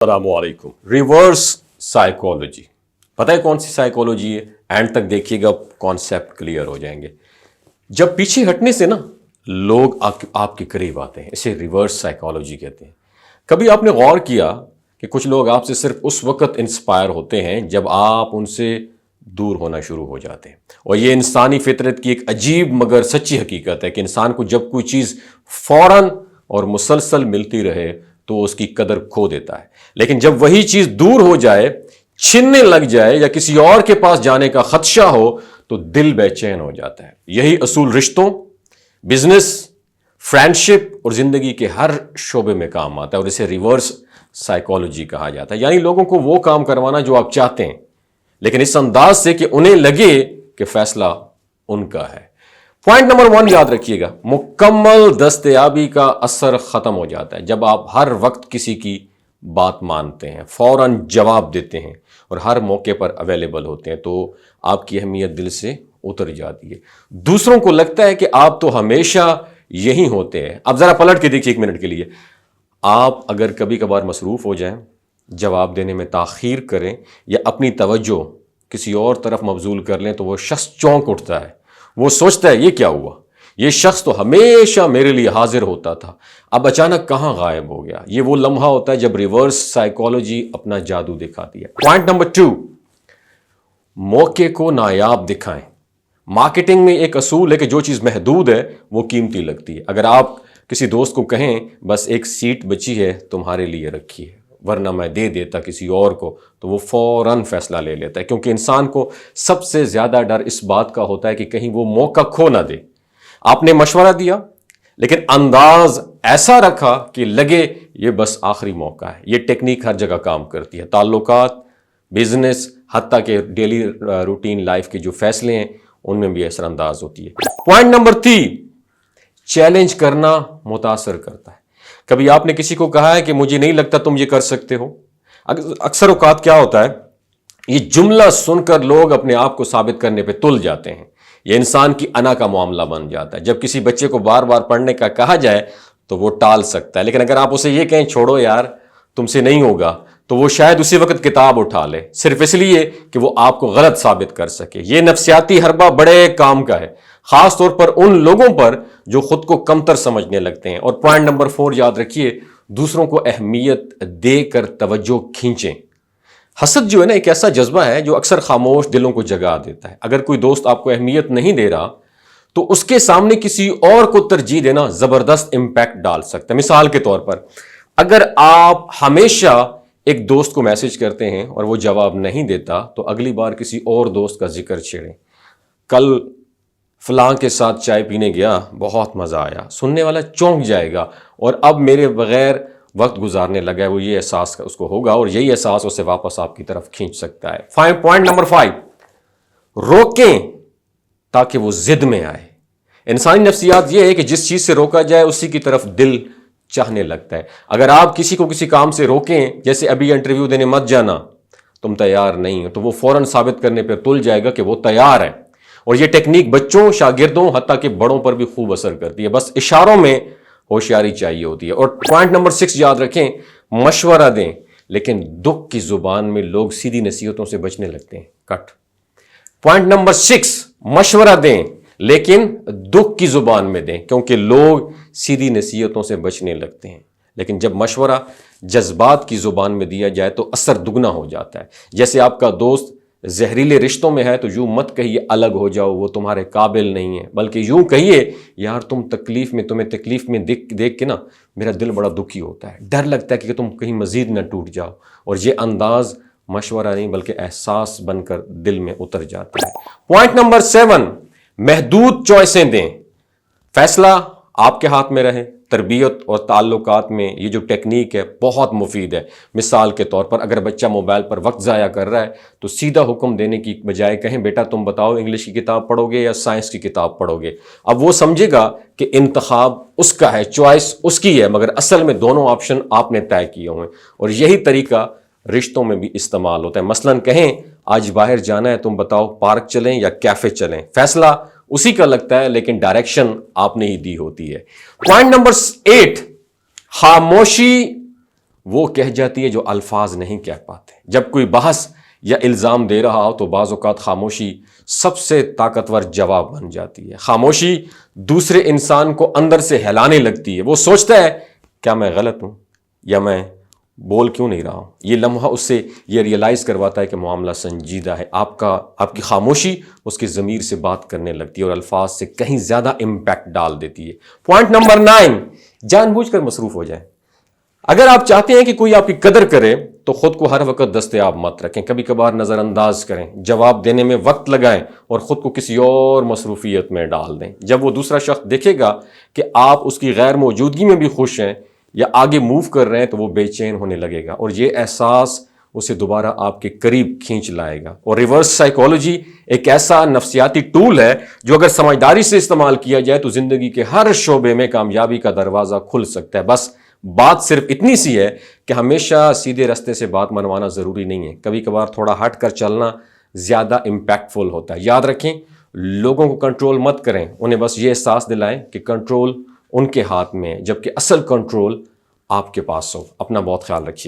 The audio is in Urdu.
السلام علیکم. ریورس سائیکالوجی پتہ ہے کون سی سائیکالوجی ہے؟ اینڈ تک دیکھیے گا کانسیپٹ کلیئر ہو جائیں گے. جب پیچھے ہٹنے سے نا لوگ آپ کے قریب آتے ہیں، اسے ریورس سائیکالوجی کہتے ہیں. کبھی آپ نے غور کیا کہ کچھ لوگ آپ سے صرف اس وقت انسپائر ہوتے ہیں جب آپ ان سے دور ہونا شروع ہو جاتے ہیں. اور یہ انسانی فطرت کی ایک عجیب مگر سچی حقیقت ہے کہ انسان کو جب کوئی چیز فوراً اور مسلسل ملتی رہے تو اس کی قدر کھو دیتا ہے، لیکن جب وہی چیز دور ہو جائے، چھننے لگ جائے یا کسی اور کے پاس جانے کا خدشہ ہو تو دل بے چین ہو جاتا ہے. یہی اصول رشتوں، بزنس، فرینڈشپ اور زندگی کے ہر شعبے میں کام آتا ہے، اور اسے ریورس سائیکالوجی کہا جاتا ہے. یعنی لوگوں کو وہ کام کروانا جو آپ چاہتے ہیں، لیکن اس انداز سے کہ انہیں لگے کہ فیصلہ ان کا ہے. پوائنٹ نمبر 1 یاد رکھیے گا، مکمل دستیابی کا اثر ختم ہو جاتا ہے جب آپ ہر وقت کسی کی بات مانتے ہیں، فوراً جواب دیتے ہیں اور ہر موقع پر اویلیبل ہوتے ہیں تو آپ کی اہمیت دل سے اتر جاتی ہے. دوسروں کو لگتا ہے کہ آپ تو ہمیشہ یہی ہوتے ہیں. اب ذرا پلٹ کے دیکھیے 1 منٹ کے لیے. آپ اگر کبھی کبھار مصروف ہو جائیں، جواب دینے میں تاخیر کریں یا اپنی توجہ کسی اور طرف مبذول کر لیں تو وہ شخص چونک اٹھتا ہے. وہ سوچتا ہے یہ کیا ہوا، یہ شخص تو ہمیشہ میرے لیے حاضر ہوتا تھا، اب اچانک کہاں غائب ہو گیا. یہ وہ لمحہ ہوتا ہے جب ریورس سائیکالوجی اپنا جادو دکھاتی ہے. پوائنٹ نمبر 2، موقع کو نایاب دکھائیں. مارکیٹنگ میں ایک اصول ہے کہ جو چیز محدود ہے وہ قیمتی لگتی ہے. اگر آپ کسی دوست کو کہیں بس ایک سیٹ بچی ہے تمہارے لیے رکھی ہے ورنہ میں دے دیتا کسی اور کو، تو وہ فوراً فیصلہ لے لیتا ہے، کیونکہ انسان کو سب سے زیادہ ڈر اس بات کا ہوتا ہے کہ کہیں وہ موقع کھو نہ دے. آپ نے مشورہ دیا لیکن انداز ایسا رکھا کہ لگے یہ بس آخری موقع ہے. یہ ٹیکنیک ہر جگہ کام کرتی ہے، تعلقات، بزنس، حتیٰ کہ ڈیلی روٹین لائف کے جو فیصلے ہیں ان میں بھی اثر انداز ہوتی ہے. پوائنٹ نمبر 3، چیلنج کرنا متاثر کرتا ہے. کبھی آپ نے کسی کو کہا ہے کہ مجھے نہیں لگتا تم یہ کر سکتے ہو. اکثر اوقات کیا ہوتا ہے، یہ جملہ سن کر لوگ اپنے آپ کو ثابت کرنے پہ تل جاتے ہیں. یہ انسان کی انا کا معاملہ بن جاتا ہے. جب کسی بچے کو بار بار پڑھنے کا کہا جائے تو وہ ٹال سکتا ہے، لیکن اگر آپ اسے یہ کہیں چھوڑو یار تم سے نہیں ہوگا تو وہ شاید اسی وقت کتاب اٹھا لے، صرف اس لیے کہ وہ آپ کو غلط ثابت کر سکے. یہ نفسیاتی حربہ بڑے کام کا ہے، خاص طور پر ان لوگوں پر جو خود کو کمتر سمجھنے لگتے ہیں. اور پوائنٹ نمبر 4 یاد رکھیے، دوسروں کو اہمیت دے کر توجہ کھینچیں. حسد جو ہے نا ایک ایسا جذبہ ہے جو اکثر خاموش دلوں کو جگا دیتا ہے. اگر کوئی دوست آپ کو اہمیت نہیں دے رہا تو اس کے سامنے کسی اور کو ترجیح دینا زبردست امپیکٹ ڈال سکتا ہے. مثال کے طور پر اگر آپ ہمیشہ ایک دوست کو میسج کرتے ہیں اور وہ جواب نہیں دیتا تو اگلی بار کسی اور دوست کا ذکر چھیڑیں. کل فلاں کے ساتھ چائے پینے گیا، بہت مزہ آیا. سننے والا چونک جائے گا اور اب میرے بغیر وقت گزارنے لگا ہے، وہ یہ احساس اس کو ہوگا اور یہی احساس اسے واپس آپ کی طرف کھینچ سکتا ہے. پوائنٹ نمبر 5، روکیں تاکہ وہ ضد میں آئے. انسانی نفسیات یہ ہے کہ جس چیز سے روکا جائے اسی کی طرف دل چاہنے لگتا ہے. اگر آپ کسی کو کسی کام سے روکیں، جیسے ابھی انٹرویو دینے مت جانا، تم تیار نہیں ہو، تو وہ فوراً ثابت کرنے پر تل جائے گا کہ وہ تیار ہے. اور یہ ٹیکنیک بچوں، شاگردوں، حتیٰ کہ بڑوں پر بھی خوب اثر کرتی ہے. بس اشاروں میں ہوشیاری چاہیے ہوتی ہے. اور پوائنٹ نمبر 6 یاد رکھیں، مشورہ دیں لیکن دکھ کی زبان میں. لوگ سیدھی نصیحتوں سے بچنے لگتے ہیں. پوائنٹ نمبر 6، مشورہ دیں لیکن دکھ کی زبان میں دیں، کیونکہ لوگ سیدھی نصیحتوں سے بچنے لگتے ہیں. لیکن جب مشورہ جذبات کی زبان میں دیا جائے تو اثر دگنا ہو جاتا ہے. جیسے آپ کا دوست زہریلے رشتوں میں ہے تو یوں مت کہیے الگ ہو جاؤ، وہ تمہارے قابل نہیں ہے، بلکہ یوں کہیے یار تمہیں تکلیف میں دیکھ کے نا میرا دل بڑا دکھی ہوتا ہے، ڈر لگتا ہے کہ تم کہیں مزید نہ ٹوٹ جاؤ. اور یہ انداز مشورہ نہیں بلکہ احساس بن کر دل میں اتر جاتا ہے. پوائنٹ نمبر 7، محدود چوائسیں دیں. فیصلہ آپ کے ہاتھ میں رہے. تربیت اور تعلقات میں یہ جو ٹیکنیک ہے بہت مفید ہے. مثال کے طور پر اگر بچہ موبائل پر وقت ضائع کر رہا ہے تو سیدھا حکم دینے کی بجائے کہیں بیٹا تم بتاؤ انگلش کی کتاب پڑھو گے یا سائنس کی کتاب پڑھو گے. اب وہ سمجھے گا کہ انتخاب اس کا ہے، چوائس اس کی ہے، مگر اصل میں دونوں آپشن آپ نے طے کیے ہوئے ہیں. اور یہی طریقہ رشتوں میں بھی استعمال ہوتا ہے. مثلاً کہیں آج باہر جانا ہے، تم بتاؤ پارک چلیں یا کیفے چلیں. فیصلہ اسی کا لگتا ہے لیکن ڈائریکشن آپ نے ہی دی ہوتی ہے. پوائنٹ نمبر 8، خاموشی وہ کہہ جاتی ہے جو الفاظ نہیں کہہ پاتے. جب کوئی بحث یا الزام دے رہا ہو تو بعض اوقات خاموشی سب سے طاقتور جواب بن جاتی ہے. خاموشی دوسرے انسان کو اندر سے ہلانے لگتی ہے. وہ سوچتا ہے کیا میں غلط ہوں یا میں بول کیوں نہیں رہا ہوں. یہ لمحہ اس سے یہ ریئلائز کرواتا ہے کہ معاملہ سنجیدہ ہے. آپ کی خاموشی اس کی ضمیر سے بات کرنے لگتی ہے اور الفاظ سے کہیں زیادہ امپیکٹ ڈال دیتی ہے. پوائنٹ نمبر 9، جان بوجھ کر مصروف ہو جائیں. اگر آپ چاہتے ہیں کہ کوئی آپ کی قدر کرے تو خود کو ہر وقت دستیاب مت رکھیں. کبھی کبھار نظر انداز کریں، جواب دینے میں وقت لگائیں اور خود کو کسی اور مصروفیت میں ڈال دیں. جب وہ دوسرا شخص دیکھے گا کہ آپ اس کی غیر موجودگی میں بھی خوش ہیں یا آگے موو کر رہے ہیں تو وہ بے چین ہونے لگے گا اور یہ احساس اسے دوبارہ آپ کے قریب کھینچ لائے گا. اور ریورس سائیکالوجی ایک ایسا نفسیاتی ٹول ہے جو اگر سمجھداری سے استعمال کیا جائے تو زندگی کے ہر شعبے میں کامیابی کا دروازہ کھل سکتا ہے. بس بات صرف اتنی سی ہے کہ ہمیشہ سیدھے راستے سے بات منوانا ضروری نہیں ہے. کبھی کبھار تھوڑا ہٹ کر چلنا زیادہ امپیکٹفل ہوتا ہے. یاد رکھیں، لوگوں کو کنٹرول مت کریں، انہیں بس یہ احساس دلائیں کہ کنٹرول ان کے ہاتھ میں ہے، جبکہ اصل کنٹرول آپ کے پاس ہو. اپنا بہت خیال رکھیے گا.